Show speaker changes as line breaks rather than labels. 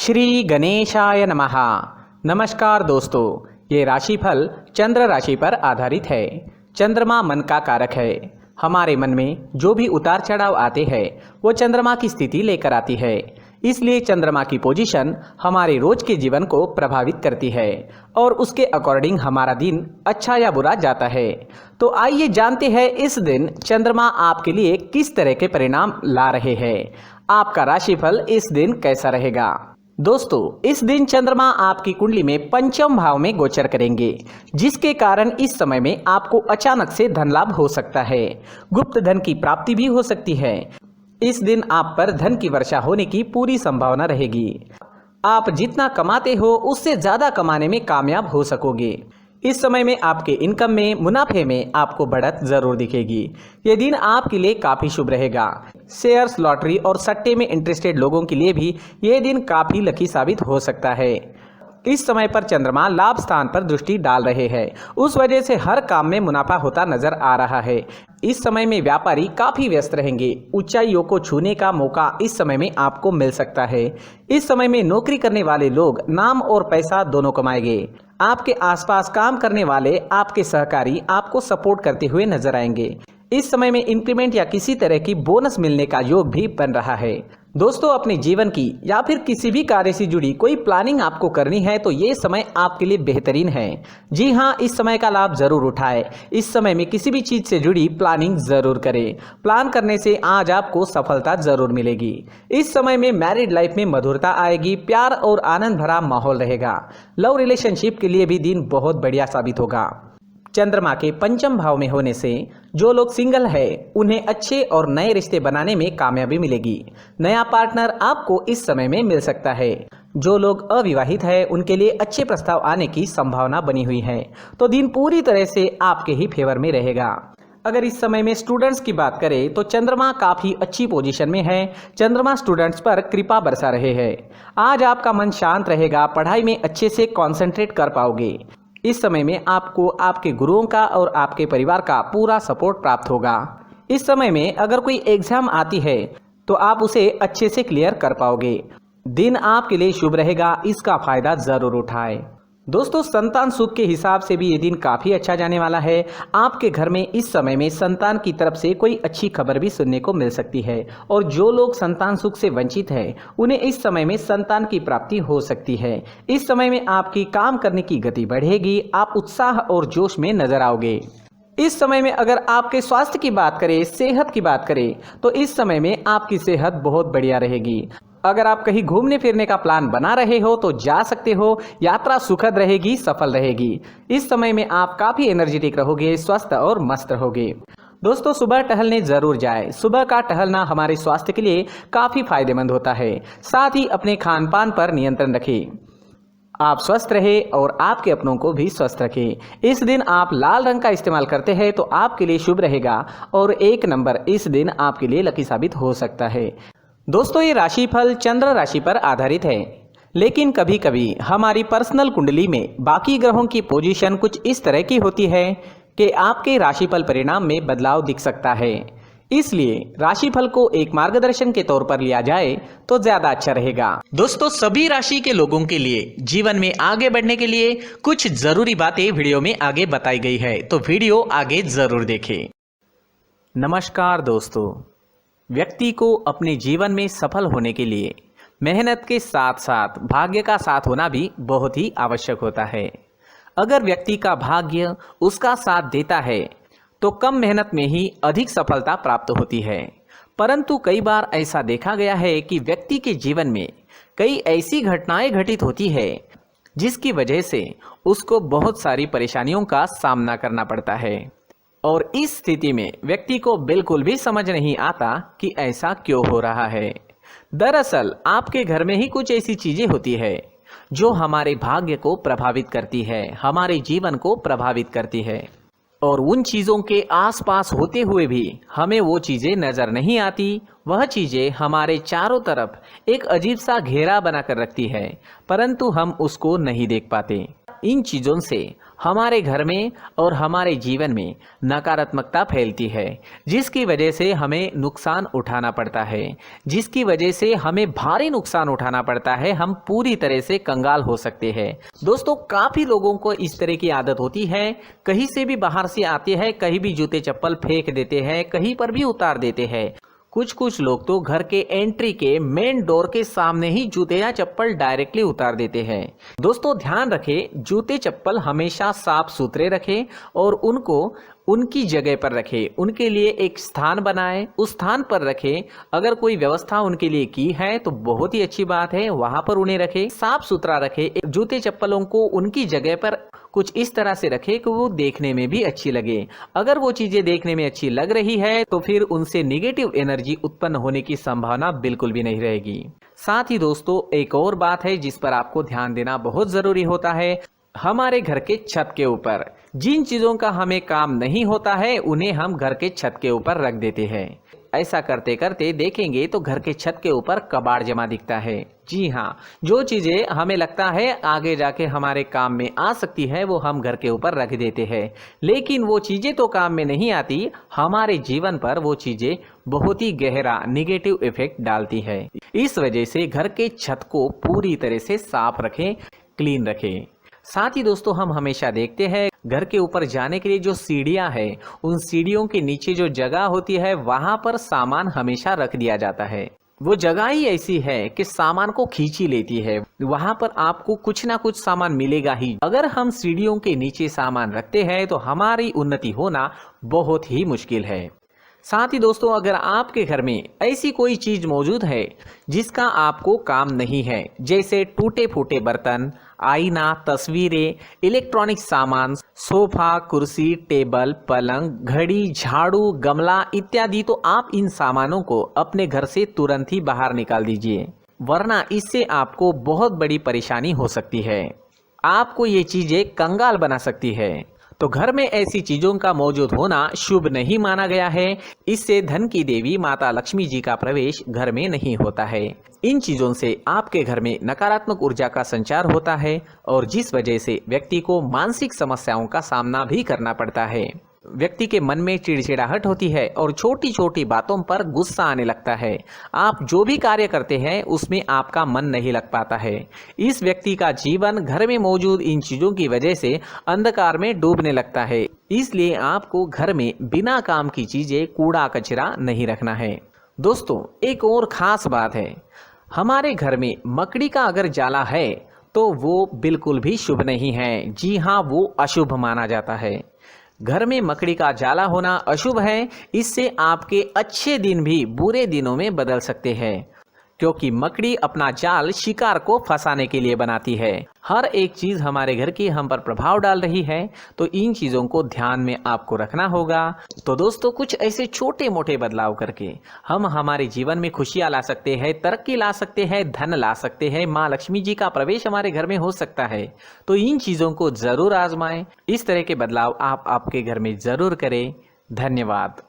श्री गणेशाय नमः। नमस्कार दोस्तों, ये राशिफल चंद्र राशि पर आधारित है। चंद्रमा मन का कारक है। हमारे मन में जो भी उतार चढ़ाव आते हैं वो चंद्रमा की स्थिति लेकर आती है। इसलिए चंद्रमा की पोजीशन हमारे रोज के जीवन को प्रभावित करती है और उसके अकॉर्डिंग हमारा दिन अच्छा या बुरा जाता है। तो आइए जानते हैं इस दिन चंद्रमा आपके लिए किस तरह के परिणाम ला रहे हैं। आपका राशिफल इस दिन कैसा रहेगा। दोस्तों, इस दिन चंद्रमा आपकी कुंडली में पंचम भाव में गोचर करेंगे, जिसके कारण इस समय में आपको अचानक से धन लाभ हो सकता है। गुप्त धन की प्राप्ति भी हो सकती है। इस दिन आप पर धन की वर्षा होने की पूरी संभावना रहेगी। आप जितना कमाते हो उससे ज्यादा कमाने में कामयाब हो सकोगे। इस समय में आपके इनकम में, मुनाफे में आपको बढ़त जरूर दिखेगी। ये दिन आपके लिए काफी शुभ रहेगा। शेयर्स, लॉटरी और सट्टे में इंटरेस्टेड लोगों के लिए भी ये दिन काफी लकी साबित हो सकता है। इस समय पर चंद्रमा लाभ स्थान पर दृष्टि डाल रहे हैं, उस वजह से हर काम में मुनाफा होता नजर आ रहा है। इस समय में व्यापारी काफी व्यस्त रहेंगे। ऊंचाइयों को छूने का मौका इस समय में आपको मिल सकता है। इस समय में नौकरी करने वाले लोग नाम और पैसा दोनों कमाएंगे। आपके आसपास काम करने वाले आपके सहकारी आपको सपोर्ट करते हुए नजर आएंगे। इस समय में इंक्रीमेंट या किसी तरह की बोनस मिलने का योग भी बन रहा है। दोस्तों, अपने जीवन की या फिर किसी भी कार्य से जुड़ी कोई प्लानिंग आपको करनी है तो ये समय आपके लिए बेहतरीन है। जी हाँ, इस समय का लाभ जरूर उठाएं। इस समय में किसी भी चीज से जुड़ी प्लानिंग जरूर करें। प्लान करने से आज आपको सफलता जरूर मिलेगी। इस समय में मैरिड लाइफ में मधुरता आएगी। प्यार और आनंद भरा माहौल रहेगा। लव रिलेशनशिप के लिए भी दिन बहुत बढ़िया साबित होगा। चंद्रमा के पंचम भाव में होने से जो लोग सिंगल है उन्हें अच्छे और नए रिश्ते बनाने में कामयाबी मिलेगी। नया पार्टनर आपको इस समय में मिल सकता है। जो लोग अविवाहित है उनके लिए अच्छे प्रस्ताव आने की संभावना बनी हुई है। तो दिन पूरी तरह से आपके ही फेवर में रहेगा। अगर इस समय में स्टूडेंट्स की बात करें तो चंद्रमा काफी अच्छी पोजीशन में है। चंद्रमा स्टूडेंट्स पर कृपा बरसा रहे हैं। आज आपका मन शांत रहेगा। पढ़ाई में अच्छे से कॉन्सेंट्रेट कर पाओगे। इस समय में आपको आपके गुरुओं का और आपके परिवार का पूरा सपोर्ट प्राप्त होगा। इस समय में अगर कोई एग्जाम आती है तो आप उसे अच्छे से क्लियर कर पाओगे। दिन आपके लिए शुभ रहेगा, इसका फायदा जरूर उठाएं। दोस्तों, संतान सुख के हिसाब से भी ये दिन काफी अच्छा जाने वाला है। आपके घर में इस समय में संतान की तरफ से कोई अच्छी खबर भी सुनने को मिल सकती है और जो लोग संतान सुख से वंचित हैं उन्हें इस समय में संतान की प्राप्ति हो सकती है। इस समय में आपकी काम करने की गति बढ़ेगी। आप उत्साह और जोश में नजर आओगे। इस समय में अगर आपके स्वास्थ्य की बात करें, सेहत की बात करें तो इस समय में आपकी सेहत बहुत बढ़िया रहेगी। अगर आप कहीं घूमने फिरने का प्लान बना रहे हो तो जा सकते हो। यात्रा सुखद रहेगी, सफल रहेगी। इस समय में आप काफी एनर्जेटिक रहोगे, स्वस्थ और मस्त रहोगे। दोस्तों, सुबह टहलने जरूर जाएं। सुबह का टहलना हमारे स्वास्थ्य के लिए काफी फायदेमंद होता है। साथ ही अपने खान पान पर नियंत्रण रखें। आप स्वस्थ रहे और आपके अपनों को भी स्वस्थ रखें। इस दिन आप लाल रंग का इस्तेमाल करते हैं तो आपके लिए शुभ रहेगा और 1 नंबर इस दिन आपके लिए लकी साबित हो सकता है। दोस्तों, ये राशिफल चंद्र राशि पर आधारित है, लेकिन कभी कभी हमारी पर्सनल कुंडली में बाकी ग्रहों की पोजीशन कुछ इस तरह की होती है कि आपके राशिफल परिणाम में बदलाव दिख सकता है। इसलिए राशिफल को एक मार्गदर्शन के तौर पर लिया जाए तो ज्यादा अच्छा रहेगा। दोस्तों, सभी राशि के लोगों के लिए जीवन में आगे बढ़ने के लिए कुछ जरूरी बातें वीडियो में आगे बताई गई है, तो वीडियो आगे जरूर देखें। नमस्कार दोस्तों, व्यक्ति को अपने जीवन में सफल होने के लिए मेहनत के साथ साथ भाग्य का साथ होना भी बहुत ही आवश्यक होता है। अगर व्यक्ति का भाग्य उसका साथ देता है तो कम मेहनत में ही अधिक सफलता प्राप्त होती है। परंतु कई बार ऐसा देखा गया है कि व्यक्ति के जीवन में कई ऐसी घटनाएं घटित होती है जिसकी वजह से उसको बहुत सारी परेशानियों का सामना करना पड़ता है और इस स्थिति में व्यक्ति को बिल्कुल भी समझ नहीं आता कि ऐसा क्यों हो रहा है। दरअसल आपके घर में ही कुछ ऐसी चीजें होती है जो हमारे भाग्य को प्रभावित करती है, हमारे जीवन को प्रभावित करती है और उन चीजों के आसपास होते हुए भी हमें वो चीजें नजर नहीं आती। वह चीजें हमारे चारों तरफ एक अजीब सा घेरा बनाकर रखती है, परंतु हम उसको नहीं देख पाते। इन चीज़ों से हमारे घर में और हमारे जीवन में नकारात्मकता फैलती है, जिसकी वजह से हमें नुकसान उठाना पड़ता है, जिसकी वजह से हमें भारी नुकसान उठाना पड़ता है। हम पूरी तरह से कंगाल हो सकते हैं। दोस्तों, काफ़ी लोगों को इस तरह की आदत होती है, कहीं से भी बाहर से आते हैं, कहीं भी जूते चप्पल फेंक देते हैं, कहीं पर भी उतार देते हैं। कुछ लोग तो घर के एंट्री के मेन डोर के सामने ही जूते या चप्पल डायरेक्टली उतार देते हैं। दोस्तों, ध्यान रखें, जूते चप्पल हमेशा साफ सुथरे रखें और उनको उनकी जगह पर रखें। उनके लिए एक स्थान बनाएं, उस स्थान पर रखें। अगर कोई व्यवस्था उनके लिए की है तो बहुत ही अच्छी बात है, वहां पर उन्हें रखें, साफ सुथरा रखें। जूते चप्पलों को उनकी जगह पर कुछ इस तरह से रखें कि वो देखने में भी अच्छी लगे। अगर वो चीजें देखने में अच्छी लग रही है तो फिर उनसे नेगेटिव एनर्जी उत्पन्न होने की संभावना बिल्कुल भी नहीं रहेगी। साथ ही दोस्तों, एक और बात है जिस पर आपको ध्यान देना बहुत जरूरी होता है। हमारे घर के छत के ऊपर जिन चीजों का हमें काम नहीं होता है उन्हें हम घर के छत के ऊपर रख देते हैं। ऐसा करते करते देखेंगे तो घर के छत के ऊपर कबाड़ जमा दिखता है। जी हाँ, जो चीजें हमें लगता है आगे जाके हमारे काम में आ सकती है वो हम घर के ऊपर रख देते हैं, लेकिन वो चीजें तो काम में नहीं आती, हमारे जीवन पर वो चीजें बहुत ही गहरा निगेटिव इफेक्ट डालती है। इस वजह से घर के छत को पूरी तरह से साफ रखें, क्लीन रखें। साथ ही दोस्तों, हम हमेशा देखते हैं घर के ऊपर जाने के लिए जो सीढ़ियां हैं, उन सीढ़ियों के नीचे जो जगह होती है वहां पर सामान हमेशा रख दिया जाता है। वो जगह ही ऐसी है कि सामान को खींच ही लेती है, वहां पर आपको कुछ ना कुछ सामान मिलेगा ही। अगर हम सीढ़ियों के नीचे सामान रखते हैं तो हमारी उन्नति होना बहुत ही मुश्किल है। साथ ही दोस्तों, अगर आपके घर में ऐसी कोई चीज मौजूद है जिसका आपको काम नहीं है, जैसे टूटे फूटे बर्तन, आईना, तस्वीरें, इलेक्ट्रॉनिक सामान, सोफा, कुर्सी, टेबल, पलंग, घड़ी, झाड़ू, गमला इत्यादि, तो आप इन सामानों को अपने घर से तुरंत ही बाहर निकाल दीजिए, वरना इससे आपको बहुत बड़ी परेशानी हो सकती है। आपको ये चीजें कंगाल बना सकती है। तो घर में ऐसी चीजों का मौजूद होना शुभ नहीं माना गया है। इससे धन की देवी माता लक्ष्मी जी का प्रवेश घर में नहीं होता है। इन चीजों से आपके घर में नकारात्मक ऊर्जा का संचार होता है और जिस वजह से व्यक्ति को मानसिक समस्याओं का सामना भी करना पड़ता है। व्यक्ति के मन में चिड़चिड़ाहट होती है और छोटी छोटी बातों पर गुस्सा आने लगता है। आप जो भी कार्य करते हैं उसमें आपका मन नहीं लग पाता है। इस व्यक्ति का जीवन घर में मौजूद इन चीजों की वजह से अंधकार में डूबने लगता है। इसलिए आपको घर में बिना काम की चीजें, कूड़ा कचरा नहीं रखना है। दोस्तों, एक और खास बात है, हमारे घर में मकड़ी का अगर जाला है तो वो बिल्कुल भी शुभ नहीं है। जी हाँ, वो अशुभ माना जाता है। घर में मकड़ी का जाला होना अशुभ है। इससे आपके अच्छे दिन भी बुरे दिनों में बदल सकते हैं, क्योंकि मकड़ी अपना जाल शिकार को फंसाने के लिए बनाती है। हर एक चीज हमारे घर की हम पर प्रभाव डाल रही है, तो इन चीजों को ध्यान में आपको रखना होगा। तो दोस्तों, कुछ ऐसे छोटे मोटे बदलाव करके हम हमारे जीवन में खुशियां ला सकते हैं, तरक्की ला सकते हैं, धन ला सकते हैं, माँ लक्ष्मी जी का प्रवेश हमारे घर में हो सकता है। तो इन चीजों को जरूर आजमाएं। इस तरह के बदलाव आप आपके घर में जरूर करें। धन्यवाद।